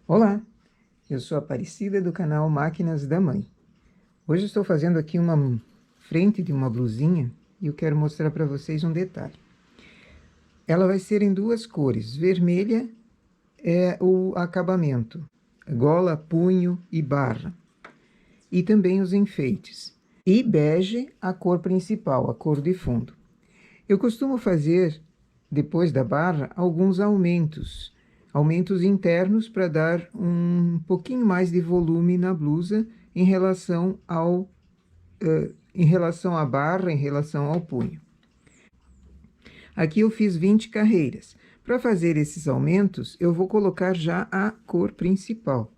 Olá, eu sou Aparecida do canal Máquinas da Mãe. Hoje estou fazendo aqui uma frente de uma blusinha e eu quero mostrar para vocês um detalhe. Ela vai ser em duas cores, vermelha é o acabamento, gola, punho e barra, e também os enfeites, e bege a cor principal, a cor de fundo. Eu costumo fazer, depois da barra, alguns aumentos internos para dar um pouquinho mais de volume na blusa em relação à barra, em relação ao punho. Aqui eu fiz 20 carreiras. Para fazer esses aumentos, eu vou colocar já a cor principal.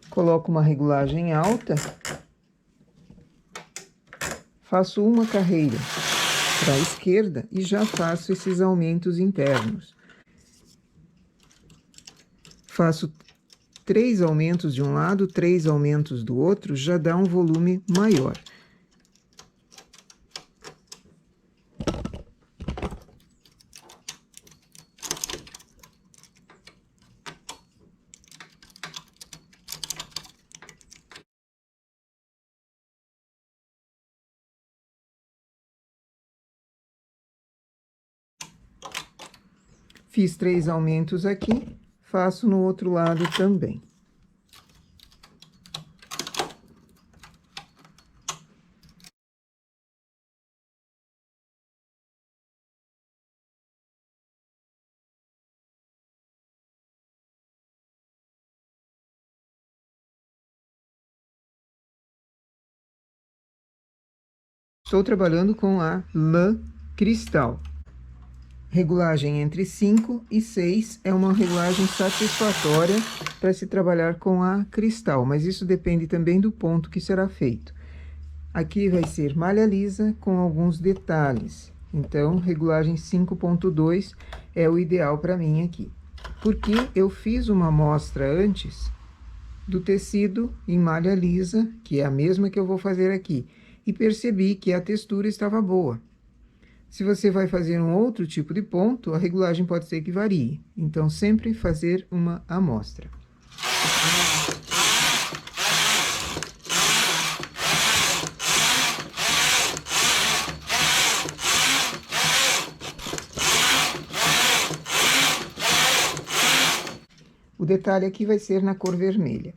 Coloco uma regulagem alta, faço uma carreira para a esquerda e já faço esses aumentos internos. Faço 3 aumentos de um lado, 3 aumentos do outro, já dá um volume maior. Fiz 3 aumentos aqui, faço no outro lado também. Estou trabalhando com a lã cristal. Regulagem entre 5 e 6 é uma regulagem satisfatória para se trabalhar com a cristal, mas isso depende também do ponto que será feito. Aqui vai ser malha lisa com alguns detalhes, então regulagem 5.2 é o ideal para mim aqui. Porque eu fiz uma amostra antes do tecido em malha lisa, que é a mesma que eu vou fazer aqui, e percebi que a textura estava boa. Se você vai fazer um outro tipo de ponto, a regulagem pode ser que varie. Então, sempre fazer uma amostra. O detalhe aqui vai ser na cor vermelha.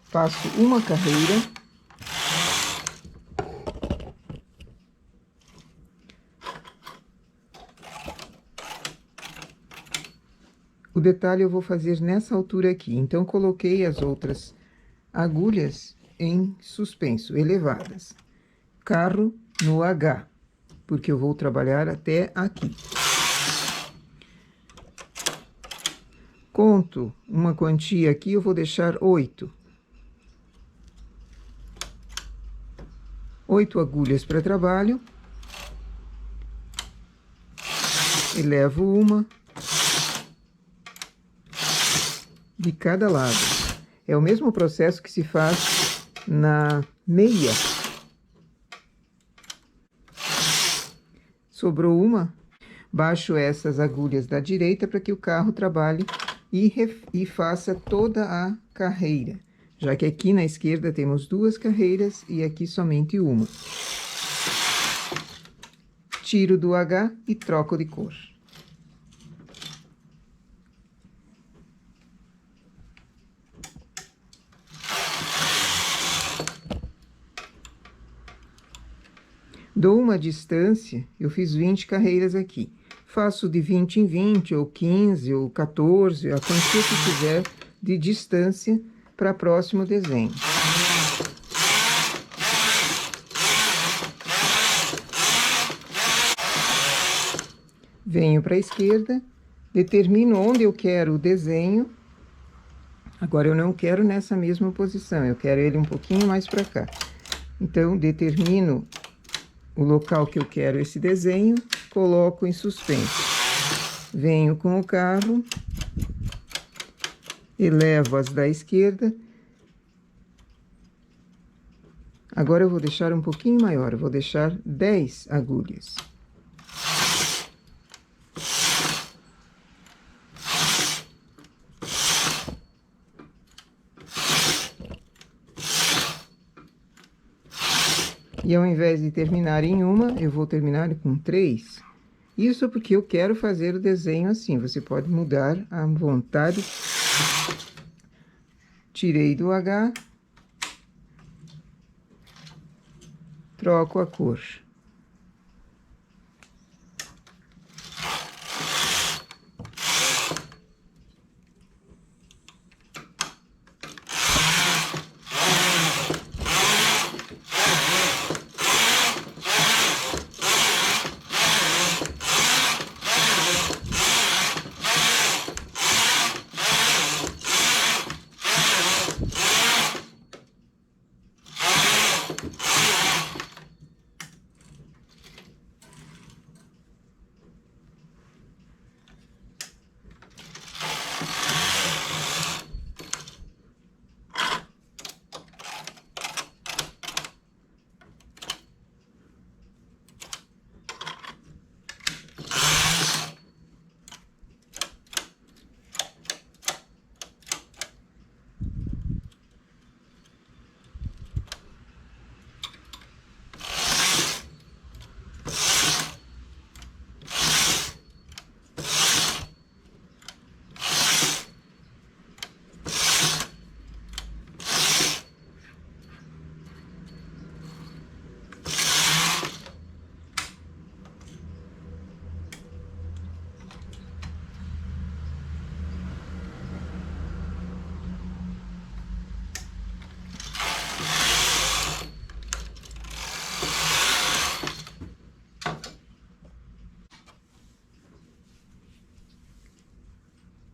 Faço uma carreira. O detalhe eu vou fazer nessa altura aqui, então coloquei as outras agulhas em suspenso, elevadas. Carro no H, porque eu vou trabalhar até aqui. Conto uma quantia aqui, eu vou deixar 8. 8 agulhas para trabalho. Elevo uma de cada lado. É o mesmo processo que se faz na meia. Sobrou uma, baixo essas agulhas da direita para que o carro trabalhe e faça toda a carreira, já que aqui na esquerda temos 2 carreiras e aqui somente uma. Tiro do H e troco de cor. Dou uma distância, eu fiz 20 carreiras aqui. Faço de 20 em 20, ou 15, ou 14, a quantia que quiser de distância para próximo desenho. Venho para a esquerda, determino onde eu quero o desenho. Agora, eu não quero nessa mesma posição, eu quero ele um pouquinho mais para cá. Então, determino o local que eu quero esse desenho, coloco em suspenso. Venho com o carro, elevo as da esquerda. Agora eu vou deixar um pouquinho maior, eu vou deixar 10 agulhas. E ao invés de terminar em uma, eu vou terminar com 3. Isso porque eu quero fazer o desenho assim. Você pode mudar à vontade. Tirei do H. Troco a cor.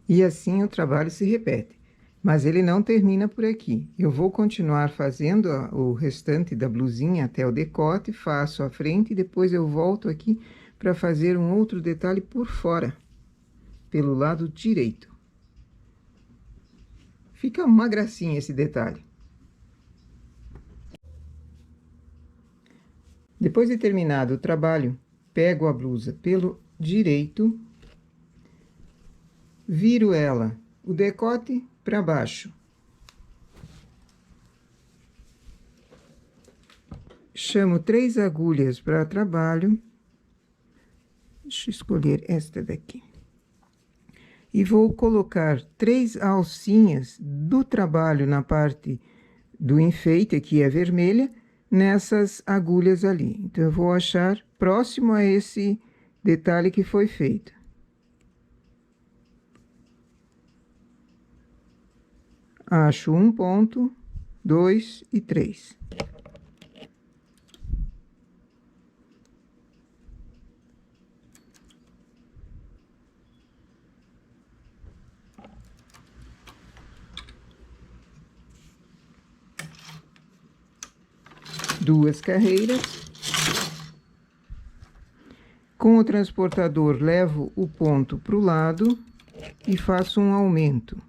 E assim o trabalho se repete. Mas ele não termina por aqui. Eu vou continuar fazendo o restante da blusinha até o decote, faço a frente e depois eu volto aqui para fazer um outro detalhe por fora, pelo lado direito. Fica uma gracinha esse detalhe. Depois de terminado o trabalho, pego a blusa pelo direito, viro ela, o decote para baixo. Chamo 3 agulhas para trabalho. Deixa eu escolher esta daqui. E vou colocar 3 alcinhas do trabalho na parte do enfeite, que é vermelha, nessas agulhas ali. Então, eu vou achar próximo a esse detalhe que foi feito. Acho 1 ponto, 2 e 3. Duas carreiras. Com o transportador, levo o ponto para o lado e faço um aumento.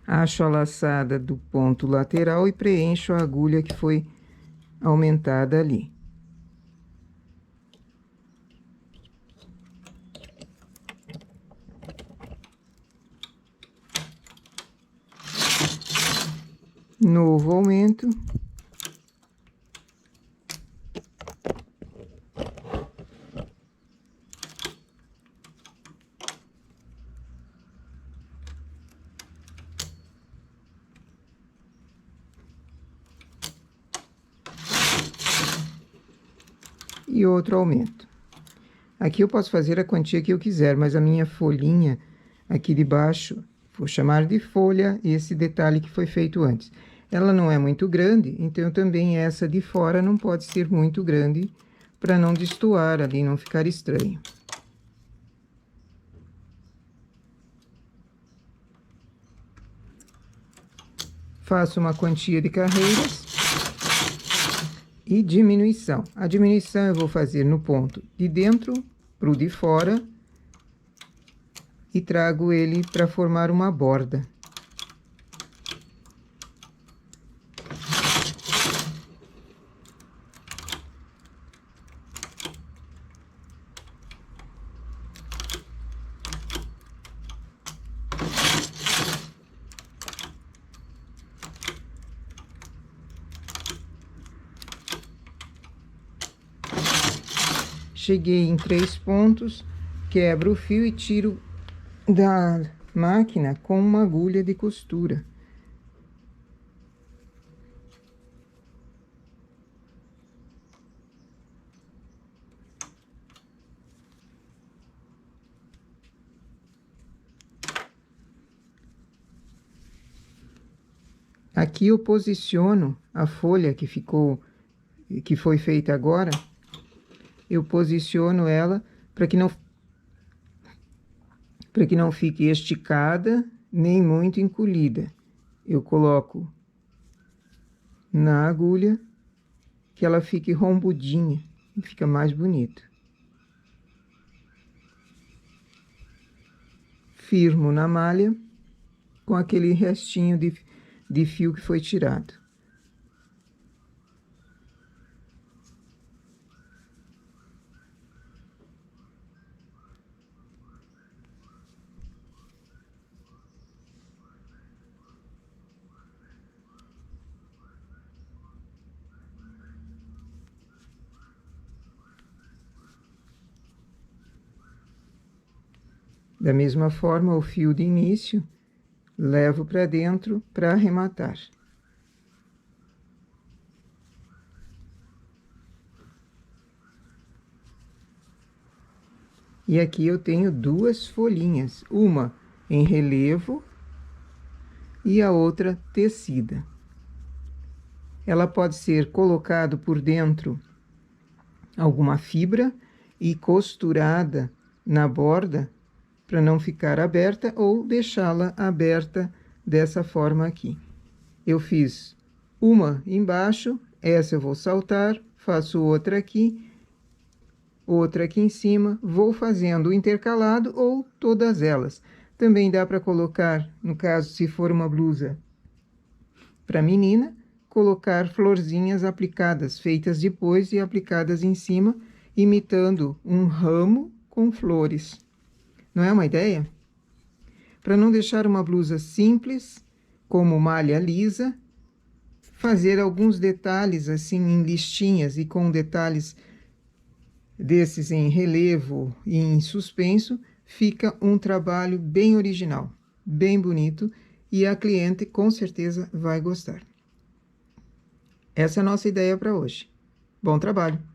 Acho a laçada do ponto lateral e preencho a agulha que foi aumentada ali. Novo aumento. E outro aumento. Aqui eu posso fazer a quantia que eu quiser, mas a minha folhinha aqui de baixo, vou chamar de folha esse detalhe que foi feito antes. Ela não é muito grande, então também essa de fora não pode ser muito grande para não destoar ali, não ficar estranho. Faço uma quantia de carreiras. E diminuição. A diminuição eu vou fazer no ponto de dentro para o de fora e trago ele para formar uma borda. Cheguei em 3 pontos, quebro o fio e tiro da máquina com uma agulha de costura. Aqui eu posiciono a folha que foi feita agora, eu posiciono ela para que não fique esticada nem muito encolhida. Eu coloco na agulha que ela fique rombudinha e fica mais bonito. Firmo na malha com aquele restinho de fio que foi tirado. Da mesma forma, o fio de início, levo para dentro para arrematar. E aqui eu tenho 2 folhinhas, uma em relevo e a outra tecida. Ela pode ser colocado por dentro alguma fibra e costurada na borda para não ficar aberta ou deixá-la aberta dessa forma aqui. Eu fiz uma embaixo, essa eu vou saltar, faço outra aqui em cima, vou fazendo intercalado ou todas elas. Também dá para colocar, no caso, se for uma blusa para menina, colocar florzinhas aplicadas, feitas depois e aplicadas em cima, imitando um ramo com flores. Não é uma ideia? Para não deixar uma blusa simples, como malha lisa, fazer alguns detalhes assim em listinhas e com detalhes desses em relevo e em suspenso, fica um trabalho bem original, bem bonito, e a cliente com certeza vai gostar. Essa é a nossa ideia para hoje. Bom trabalho!